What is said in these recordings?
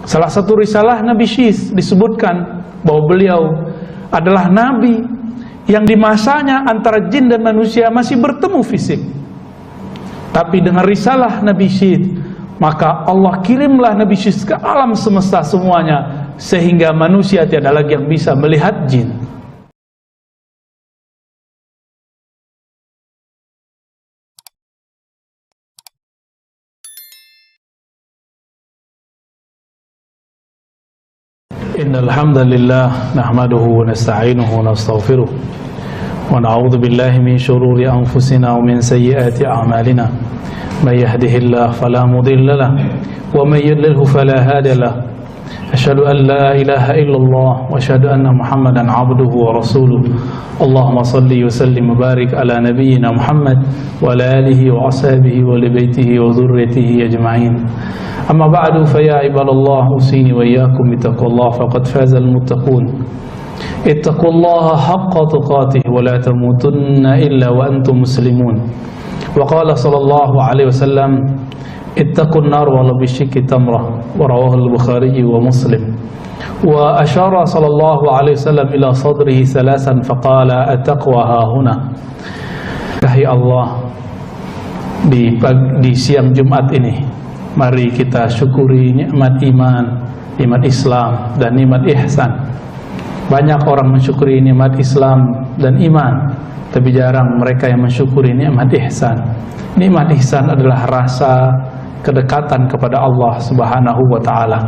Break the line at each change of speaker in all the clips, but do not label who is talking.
Salah satu risalah Nabi Syis disebutkan bahwa beliau adalah nabi yang di masanya antara jin dan manusia masih bertemu fisik. Tapi dengan risalah Nabi Syis, maka Allah kirimlah Nabi Syis ke alam semesta semuanya, sehingga manusia tiada lagi yang bisa melihat jin. Innal hamdalillah nahmaduhu wa nasta'inuhu wa nastaghfiruh wa na'udzu billahi min shururi anfusina wa min sayyiati a'malina. May yahdihillahu fala mudilla lahu wa may yudlilhu fala hadiya lahu. Asyhadu an la ilaha illallah wa asyhadu anna Muhammadan 'abduhu wa rasuluh. Allahumma shalli wa sallim wa barik ala nabiyyina Muhammad wa ala alihi wa ashabihi wa li baitihi wa dhurriyyatihi ajma'in. Amma ba'du, fa ya ibadallah, usini wa iyyakum bittaqwallah faqad fazal muttaqun. Ittaqullaha haqqa tuqatih wa la tamutunna illa wa antum muslimun. Wa qala sallallahu alaihi wasallam, ittaqun nar walau bisyikki tamrah, wa rawahu al-Bukhari wa Muslim. Wa asyara sallallahu alaihi wasallam ila sadrihi salasan faqala at-taqwa hahuna. Wahai Allah, di siang Jumat ini, mari kita syukuri nikmat iman, nikmat Islam, dan nikmat ihsan. Banyak orang mensyukuri nikmat Islam dan iman, tapi jarang mereka yang mensyukuri nikmat ihsan. Nikmat ihsan adalah rasa kedekatan kepada Allah Subhanahu wa ta'ala.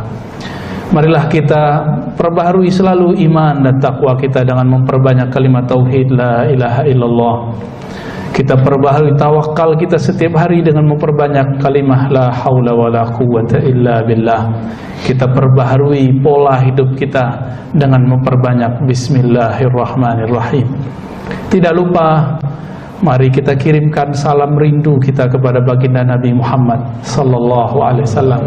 Marilah kita perbaharui selalu iman dan takwa kita dengan memperbanyak kalimat tauhid la ilaha illallah. Kita perbaharui tawakal kita setiap hari dengan memperbanyak kalimah la haula wala quwwata illa billah. Kita perbaharui pola hidup kita dengan memperbanyak bismillahirrahmanirrahim. Tidak lupa, mari kita kirimkan salam rindu kita kepada baginda Nabi Muhammad sallallahu alaihi wasallam.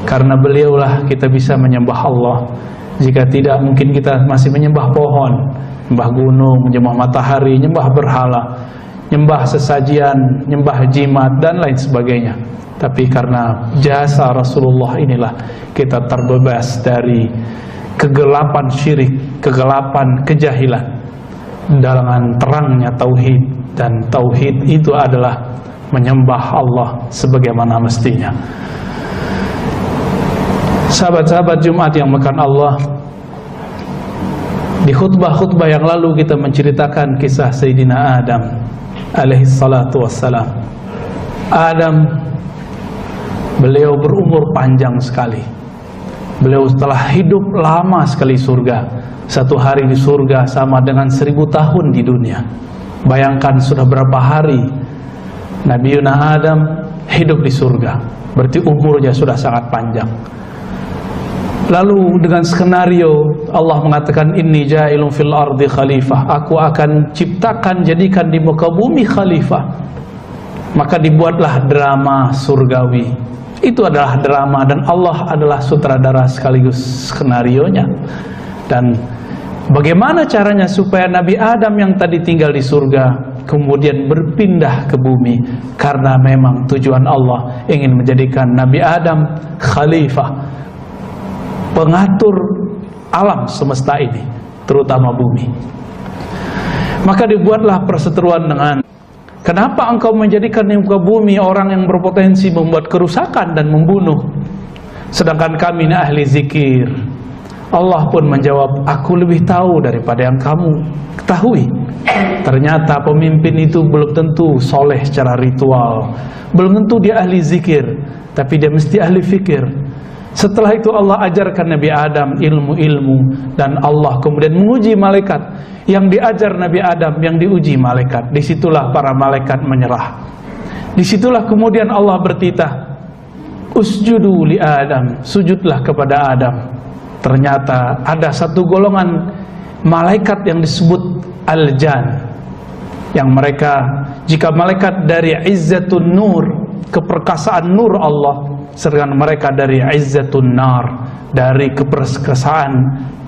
Karena beliaulah kita bisa menyembah Allah. Jika tidak, mungkin kita masih menyembah pohon, menyembah gunung, menyembah matahari, menyembah berhala, nyembah sesajian, nyembah jimat, dan lain sebagainya. Tapi karena jasa Rasulullah inilah kita terbebas dari kegelapan syirik, kegelapan kejahilan, dengan terangnya tauhid. Dan tauhid itu adalah menyembah Allah sebagaimana mestinya. Sahabat-sahabat Jumat yang makan Allah, di khutbah-khutbah yang lalu kita menceritakan kisah Sayyidina Adam alaihi salatu wassalam. Adam, beliau berumur panjang sekali. Beliau telah hidup lama sekali surga. Satu hari di surga sama dengan 1000 tahun di dunia. Bayangkan sudah berapa hari Nabi Adam hidup di surga. Berarti umurnya sudah sangat panjang. Lalu dengan skenario Allah mengatakan, inni ja'ilun fil ardi khalifah, aku akan ciptakan, jadikan di muka bumi khalifah. Maka dibuatlah drama surgawi. Itu adalah drama, dan Allah adalah sutradara sekaligus skenarionya. Dan bagaimana caranya supaya Nabi Adam yang tadi tinggal di surga kemudian berpindah ke bumi? Karena memang tujuan Allah ingin menjadikan Nabi Adam khalifah, pengatur alam semesta ini, terutama bumi. Maka dibuatlah perseteruan dengan, kenapa engkau menjadikan di muka bumi orang yang berpotensi membuat kerusakan dan membunuh, sedangkan kami ini ahli zikir? Allah pun menjawab, aku lebih tahu daripada yang kamu ketahui. Ternyata pemimpin itu belum tentu soleh secara ritual, belum tentu dia ahli zikir, tapi dia mesti ahli fikir. Setelah itu Allah ajarkan Nabi Adam ilmu-ilmu, dan Allah kemudian menguji malaikat. Yang diajar Nabi Adam, yang diuji malaikat. Disitulah para malaikat menyerah. Disitulah kemudian Allah bertitah, usjudu li Adam, sujudlah kepada Adam. Ternyata ada satu golongan malaikat yang disebut Al-Jan, yang mereka, jika malaikat dari Izzatun Nur, keperkasaan nur Allah, sedangkan mereka dari Izzatun Nar, dari keperkasaan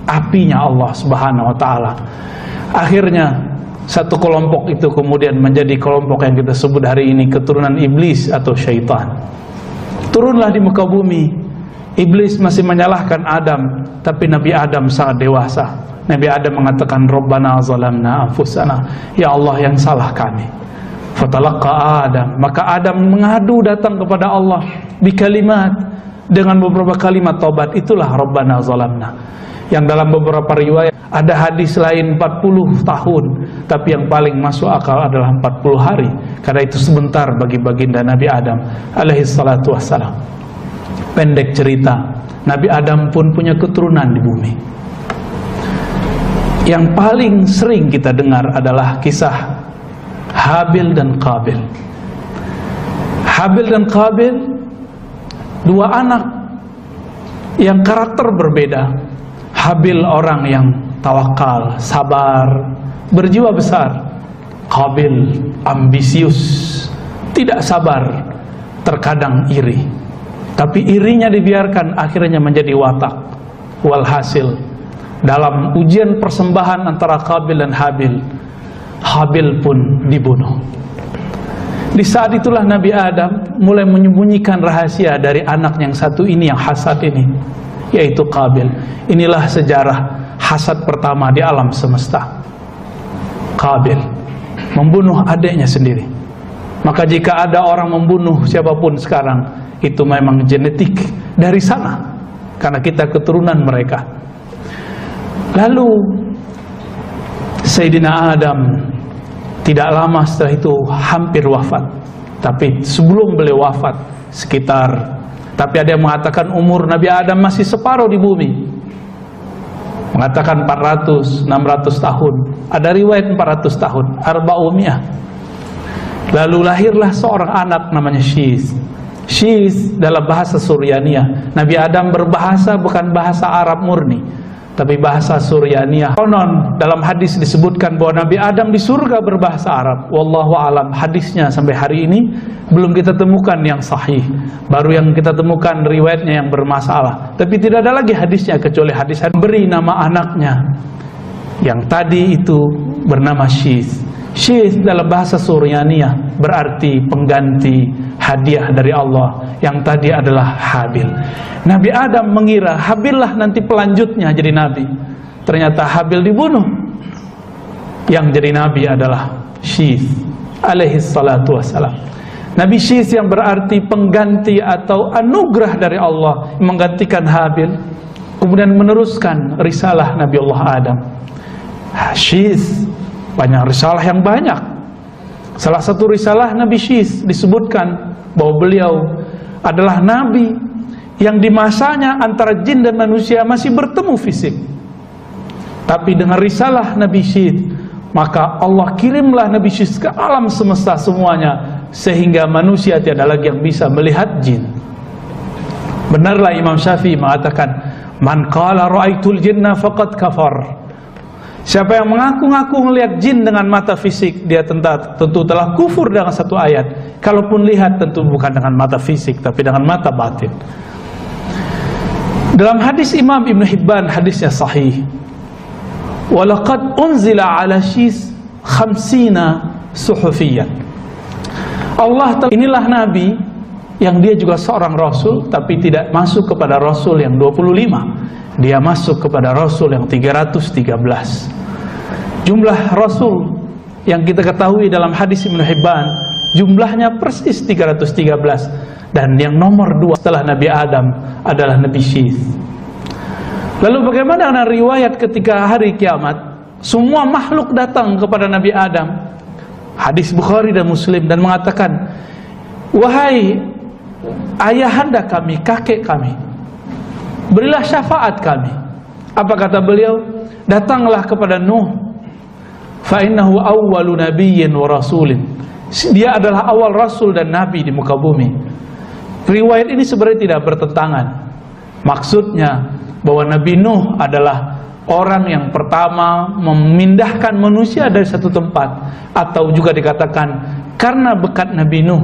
apinya Allah Subhanahu wa ta'ala. Akhirnya satu kelompok itu kemudian menjadi kelompok yang kita sebut hari ini keturunan iblis atau syaitan. Turunlah di muka bumi, Iblis masih menyalahkan Adam, tapi Nabi Adam sangat dewasa. Nabi Adam mengatakan, Rabbana zalamna anfusana, ya Allah yang salah kami. Fatalaqa Adam, maka Adam mengadu datang kepada Allah bikalimat, dengan beberapa kalimat taubat. Itulah Rabbana zalamna. Yang dalam beberapa riwayat ada hadis lain 40 tahun, tapi yang paling masuk akal adalah 40 hari, karena itu sebentar bagi baginda Nabi Adam alaihi salatu wassalam. Pendek cerita, Nabi Adam pun punya keturunan di bumi. Yang paling sering kita dengar adalah kisah Habil dan Qabil. Habil dan Qabil, dua anak yang karakter berbeda. Habil orang yang tawakal, sabar, berjiwa besar. Qabil ambisius, tidak sabar, terkadang iri. Tapi irinya dibiarkan, akhirnya menjadi watak. Walhasil, dalam ujian persembahan antara Qabil dan Habil, Habil pun dibunuh. Di saat itulah Nabi Adam mulai menyembunyikan rahasia dari anak yang satu ini, yang hasad ini, yaitu Qabil. Inilah sejarah hasad pertama di alam semesta. Qabil membunuh adiknya sendiri. Maka jika ada orang membunuh siapapun sekarang, itu memang genetik dari sana, karena kita keturunan mereka. Lalu Sayyidina Adam tidak lama setelah itu hampir wafat. Tapi sebelum beliau wafat tapi ada yang mengatakan umur Nabi Adam masih separuh di bumi, mengatakan 400, 600 tahun. Ada riwayat 400 tahun, arba'umiyah. Lalu lahirlah seorang anak namanya Syis. Syis dalam bahasa Suryaniyah. Nabi Adam berbahasa bukan bahasa Arab murni, tapi bahasa Suryaniyah. Konon dalam hadis disebutkan bahwa Nabi Adam di surga berbahasa Arab. Wallahu alam, hadisnya sampai hari ini belum kita temukan yang sahih. Baru yang kita temukan riwayatnya yang bermasalah. Tapi tidak ada lagi hadisnya kecuali hadis beri nama anaknya yang tadi itu bernama Syis. Syis dalam bahasa Suryaniyah berarti pengganti hadiah dari Allah, yang tadi adalah Habil. Nabi Adam mengira Habil lah nanti pelanjutnya jadi nabi. Ternyata Habil dibunuh. Yang jadi nabi adalah Syis alaihi salatu wassalam. Nabi Syis yang berarti pengganti atau anugerah dari Allah, menggantikan Habil, kemudian meneruskan risalah Nabi Allah Adam. Syis banyak risalah yang banyak. Salah satu risalah Nabi Syis disebutkan bahwa beliau adalah nabi yang di masanya antara jin dan manusia masih bertemu fisik. Tapi dengan risalah Nabi Syis, maka Allah kirimlah Nabi Syis ke alam semesta semuanya, sehingga manusia tiada lagi yang bisa melihat jin. Benarlah Imam Syafi'i mengatakan, man qala ra'aitul jinna faqad kafar. Siapa yang mengaku-ngaku melihat jin dengan mata fisik, dia tentu telah kufur dengan satu ayat. Kalaupun lihat tentu bukan dengan mata fisik, tapi dengan mata batin. Dalam hadis Imam Ibn Hibban, hadisnya sahih, walaqad unzila ala Syis 50 suhufiyyan. Allah, inilah nabi yang dia juga seorang rasul, tapi tidak masuk kepada rasul yang 25. Dia masuk kepada rasul yang 313. Jumlah rasul yang kita ketahui dalam hadis Ibn Hibban, jumlahnya persis 313. Dan yang nomor 2 setelah Nabi Adam adalah Nabi Syis. Lalu bagaimana dengan riwayat ketika hari kiamat semua makhluk datang kepada Nabi Adam? Hadis Bukhari dan Muslim, dan mengatakan, wahai ayahanda kami, kakek kami, berilah syafaat kami. Apa kata beliau? Datanglah kepada Nuh, fa innahu awwalu nabiyyin wa rasulin. Dia adalah awal rasul dan nabi di muka bumi. Riwayat ini sebenarnya tidak bertentangan. Maksudnya bahwa Nabi Nuh adalah orang yang pertama memindahkan manusia dari satu tempat, atau juga dikatakan karena berkat Nabi Nuh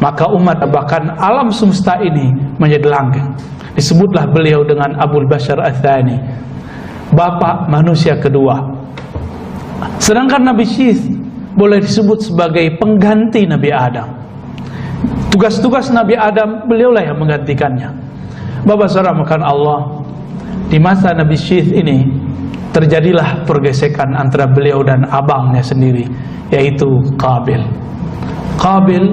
maka umat bahkan alam semesta ini menjadi langgeng. Disebutlah beliau dengan Abul Bashar Ats-Tsani, bapak manusia kedua. Sedangkan Nabi Syis boleh disebut sebagai pengganti Nabi Adam. Tugas-tugas Nabi Adam beliaulah yang menggantikannya. Bapak saudara makan Allah, di masa Nabi Syith ini terjadilah pergesekan antara beliau dan abangnya sendiri, yaitu Qabil. Qabil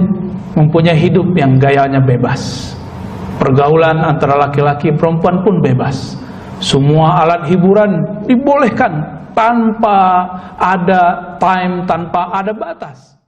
mempunyai hidup yang gayanya bebas. Pergaulan antara laki-laki perempuan pun bebas. Semua alat hiburan dibolehkan tanpa ada time, tanpa ada batas.